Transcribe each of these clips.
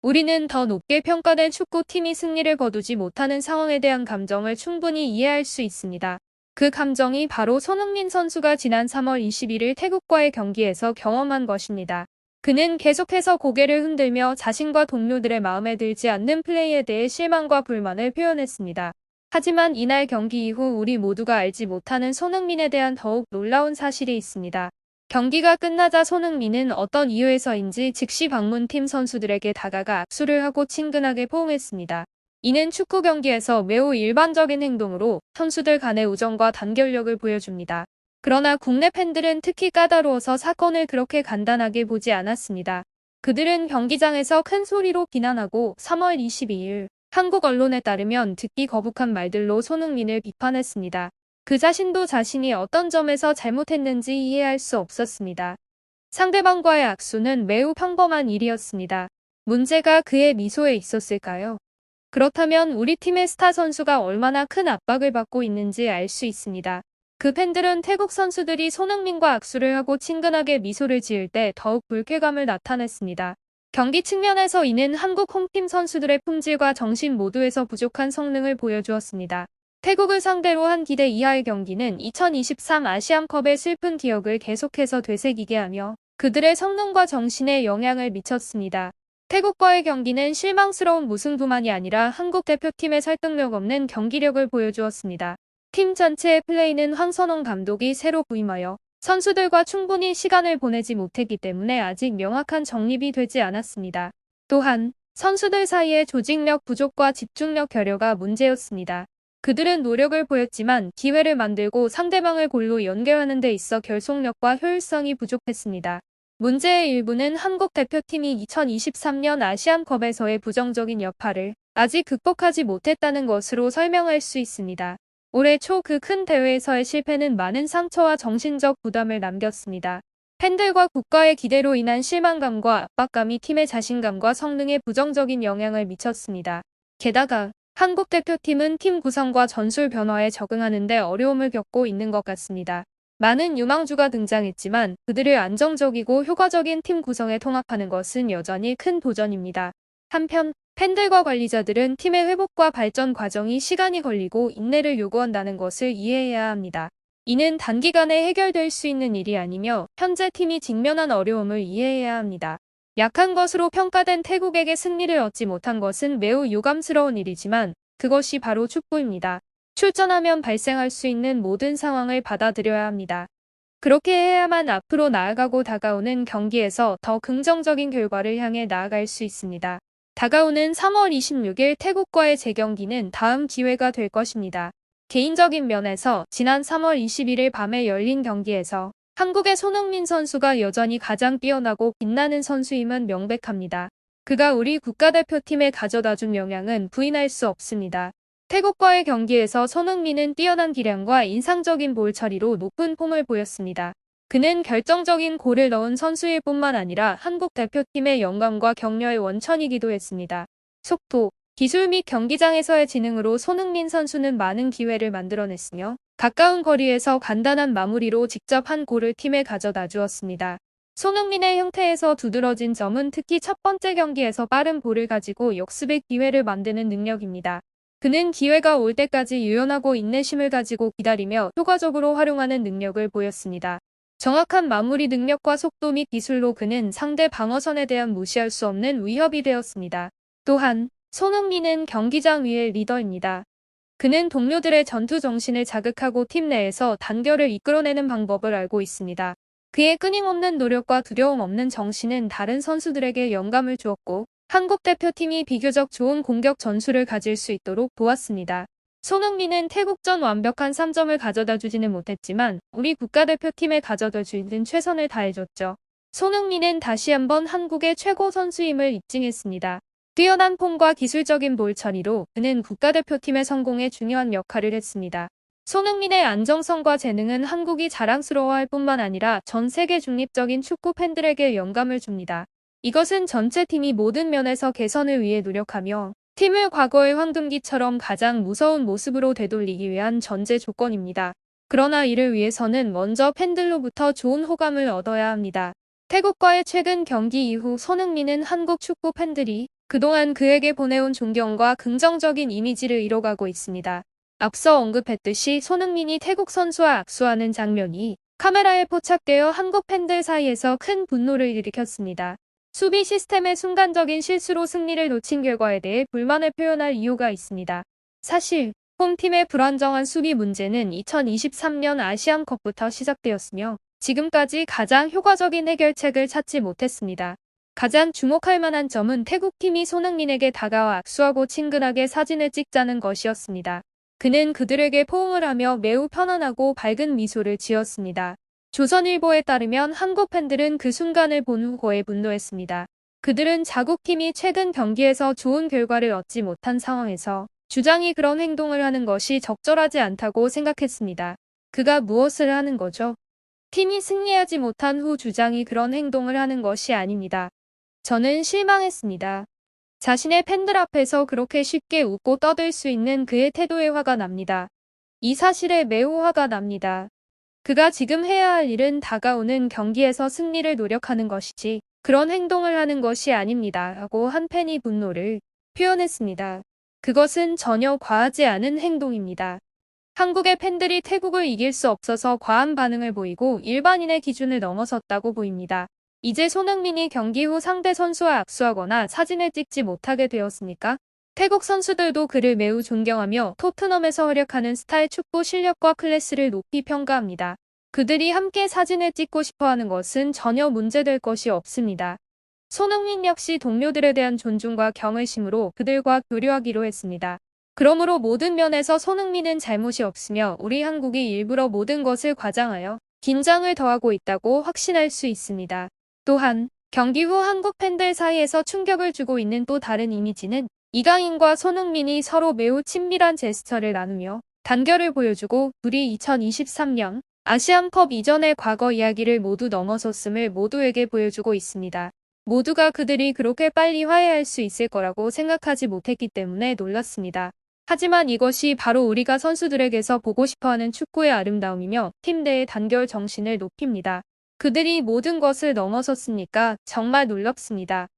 우리는 더 높게 평가된 축구팀이 승리를 거두지 못하는 상황에 대한 감정을 충분히 이해할 수 있습니다. 그 감정이 바로 손흥민 선수가 지난 3월 21일 태국과의 경기에서 경험한 것입니다. 그는 계속해서 고개를 흔들며 자신과 동료들의 마음에 들지 않는 플레이에 대해 실망과 불만을 표현했습니다. 하지만 이날 경기 이후 우리 모두가 알지 못하는 손흥민에 대한 더욱 놀라운 사실이 있습니다. 경기가 끝나자 손흥민은 어떤 이유에서인지 즉시 방문팀 선수들에게 다가가 악수를 하고 친근하게 포옹했습니다. 이는 축구 경기에서 매우 일반적인 행동으로 선수들 간의 우정과 단결력을 보여줍니다. 그러나 국내 팬들은 특히 까다로워서 사건을 그렇게 간단하게 보지 않았습니다. 그들은 경기장에서 큰 소리로 비난하고 3월 22일 한국 언론에 따르면 듣기 거북한 말들로 손흥민을 비판했습니다. 그 자신도 자신이 어떤 점에서 잘못했는지 이해할 수 없었습니다. 상대방과의 악수는 매우 평범한 일이었습니다. 문제가 그의 미소에 있었을까요? 그렇다면 우리 팀의 스타 선수가 얼마나 큰 압박을 받고 있는지 알 수 있습니다. 그 팬들은 태국 선수들이 손흥민과 악수를 하고 친근하게 미소를 지을 때 더욱 불쾌감을 나타냈습니다. 경기 측면에서 이는 한국 홈팀 선수들의 품질과 정신 모두에서 부족한 성능을 보여주었습니다. 태국을 상대로 한 기대 이하의 경기는 2023 아시안컵의 슬픈 기억을 계속해서 되새기게 하며 그들의 성능과 정신에 영향을 미쳤습니다. 태국과의 경기는 실망스러운 무승부만이 아니라 한국 대표팀의 설득력 없는 경기력을 보여주었습니다. 팀 전체의 플레이는 황선홍 감독이 새로 부임하여 선수들과 충분히 시간을 보내지 못했기 때문에 아직 명확한 정립이 되지 않았습니다. 또한 선수들 사이의 조직력 부족과 집중력 결여가 문제였습니다. 그들은 노력을 보였지만 기회를 만들고 상대방을 골로 연결하는 데 있어 결속력과 효율성이 부족했습니다. 문제의 일부는 한국 대표팀이 2023년 아시안컵에서의 부정적인 여파를 아직 극복하지 못했다는 것으로 설명할 수 있습니다. 올해 초 그 큰 대회에서의 실패는 많은 상처와 정신적 부담을 남겼습니다. 팬들과 국가의 기대로 인한 실망감과 압박감이 팀의 자신감과 성능에 부정적인 영향을 미쳤습니다. 게다가 한국 대표팀은 팀 구성과 전술 변화에 적응하는 데 어려움을 겪고 있는 것 같습니다. 많은 유망주가 등장했지만 그들을 안정적이고 효과적인 팀 구성에 통합하는 것은 여전히 큰 도전입니다. 한편 팬들과 관리자들은 팀의 회복과 발전 과정이 시간이 걸리고 인내를 요구한다는 것을 이해해야 합니다. 이는 단기간에 해결될 수 있는 일이 아니며 현재 팀이 직면한 어려움을 이해해야 합니다. 약한 것으로 평가된 태국에게 승리를 얻지 못한 것은 매우 유감스러운 일이지만 그것이 바로 축구입니다. 출전하면 발생할 수 있는 모든 상황을 받아들여야 합니다. 그렇게 해야만 앞으로 나아가고 다가오는 경기에서 더 긍정적인 결과를 향해 나아갈 수 있습니다. 다가오는 3월 26일 태국과의 재경기는 다음 기회가 될 것입니다. 개인적인 면에서 지난 3월 21일 밤에 열린 경기에서 한국의 손흥민 선수가 여전히 가장 뛰어나고 빛나는 선수임은 명백합니다. 그가 우리 국가대표팀에 가져다준 영향은 부인할 수 없습니다. 태국과의 경기에서 손흥민은 뛰어난 기량과 인상적인 볼 처리로 높은 폼을 보였습니다. 그는 결정적인 골을 넣은 선수일 뿐만 아니라 한국 대표팀의 영광과 격려의 원천이기도 했습니다. 속도, 기술 및 경기장에서의 지능으로 손흥민 선수는 많은 기회를 만들어냈으며 가까운 거리에서 간단한 마무리로 직접 한 골을 팀에 가져다 주었습니다. 손흥민의 형태에서 두드러진 점은 특히 첫 번째 경기에서 빠른 볼을 가지고 역습의 기회를 만드는 능력입니다. 그는 기회가 올 때까지 유연하고 인내심을 가지고 기다리며 효과적으로 활용하는 능력을 보였습니다. 정확한 마무리 능력과 속도 및 기술로 그는 상대 방어선에 대한 무시할 수 없는 위협이 되었습니다. 또한 손흥민은 경기장 위의 리더입니다. 그는 동료들의 전투 정신을 자극하고 팀 내에서 단결을 이끌어내는 방법을 알고 있습니다. 그의 끊임없는 노력과 두려움 없는 정신은 다른 선수들에게 영감을 주었고 한국 대표팀이 비교적 좋은 공격 전술을 가질 수 있도록 도왔습니다. 손흥민은 태국전 완벽한 3점을 가져다 주지는 못했지만 우리 국가대표팀에 가져다 주는 최선을 다해줬죠. 손흥민은 다시 한번 한국의 최고 선수임을 입증했습니다. 뛰어난 폼과 기술적인 볼 처리로 그는 국가대표팀의 성공에 중요한 역할을 했습니다. 손흥민의 안정성과 재능은 한국이 자랑스러워할 뿐만 아니라 전 세계 중립적인 축구 팬들에게 영감을 줍니다. 이것은 전체 팀이 모든 면에서 개선을 위해 노력하며 팀을 과거의 황금기처럼 가장 무서운 모습으로 되돌리기 위한 전제 조건입니다. 그러나 이를 위해서는 먼저 팬들로부터 좋은 호감을 얻어야 합니다. 태국과의 최근 경기 이후 손흥민은 한국 축구 팬들이 그동안 그에게 보내온 존경과 긍정적인 이미지를 잃어가고 있습니다. 앞서 언급했듯이 손흥민이 태국 선수와 악수하는 장면이 카메라에 포착되어 한국 팬들 사이에서 큰 분노를 일으켰습니다. 수비 시스템의 순간적인 실수로 승리를 놓친 결과에 대해 불만을 표현할 이유가 있습니다. 사실 홈팀의 불안정한 수비 문제는 2023년 아시안컵부터 시작되었으며 지금까지 가장 효과적인 해결책을 찾지 못했습니다. 가장 주목할 만한 점은 태국팀이 손흥민에게 다가와 악수하고 친근하게 사진을 찍자는 것이었습니다. 그는 그들에게 포옹을 하며 매우 편안하고 밝은 미소를 지었습니다. 조선일보에 따르면 한국 팬들은 그 순간을 본 후 거에 분노했습니다. 그들은 자국팀이 최근 경기에서 좋은 결과를 얻지 못한 상황에서 주장이 그런 행동을 하는 것이 적절하지 않다고 생각했습니다. 그가 무엇을 하는 거죠? 팀이 승리하지 못한 후 주장이 그런 행동을 하는 것이 아닙니다. 저는 실망했습니다. 자신의 팬들 앞에서 그렇게 쉽게 웃고 떠들 수 있는 그의 태도에 화가 납니다. 이 사실에 매우 화가 납니다. 그가 지금 해야 할 일은 다가오는 경기에서 승리를 노력하는 것이지 그런 행동을 하는 것이 아닙니다. 라고 한 팬이 분노를 표현했습니다. 그것은 전혀 과하지 않은 행동입니다. 한국의 팬들이 태국을 이길 수 없어서 과한 반응을 보이고 일반인의 기준을 넘어섰다고 보입니다. 이제 손흥민이 경기 후 상대 선수와 악수하거나 사진을 찍지 못하게 되었으니까 태국 선수들도 그를 매우 존경하며 토트넘에서 활약하는 스타의 축구 실력과 클래스를 높이 평가합니다. 그들이 함께 사진을 찍고 싶어하는 것은 전혀 문제될 것이 없습니다. 손흥민 역시 동료들에 대한 존중과 경외심으로 그들과 교류하기로 했습니다. 그러므로 모든 면에서 손흥민은 잘못이 없으며 우리 한국이 일부러 모든 것을 과장하여 긴장을 더하고 있다고 확신할 수 있습니다. 또한 경기 후 한국 팬들 사이에서 충격을 주고 있는 또 다른 이미지는 이강인과 손흥민이 서로 매우 친밀한 제스처를 나누며 단결을 보여주고 둘이 2023년 아시안컵 이전의 과거 이야기를 모두 넘어섰음을 모두에게 보여주고 있습니다. 모두가 그들이 그렇게 빨리 화해할 수 있을 거라고 생각하지 못했기 때문에 놀랐습니다. 하지만 이것이 바로 우리가 선수들에게서 보고 싶어하는 축구의 아름다움이며 팀 내의 단결 정신을 높입니다. 그들이 모든 것을 넘어섰으니까 정말 놀랍습니다.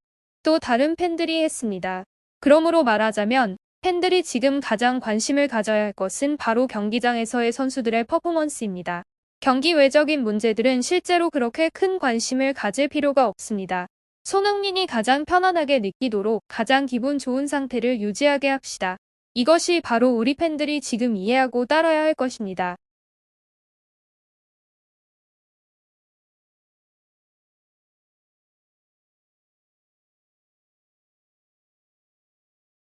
또 다른 팬들이 했습니다. 그러므로 말하자면 팬들이 지금 가장 관심을 가져야 할 것은 바로 경기장에서의 선수들의 퍼포먼스입니다. 경기 외적인 문제들은 실제로 그렇게 큰 관심을 가질 필요가 없습니다. 손흥민이 가장 편안하게 느끼도록 가장 기분 좋은 상태를 유지하게 합시다. 이것이 바로 우리 팬들이 지금 이해하고 따라야 할 것입니다.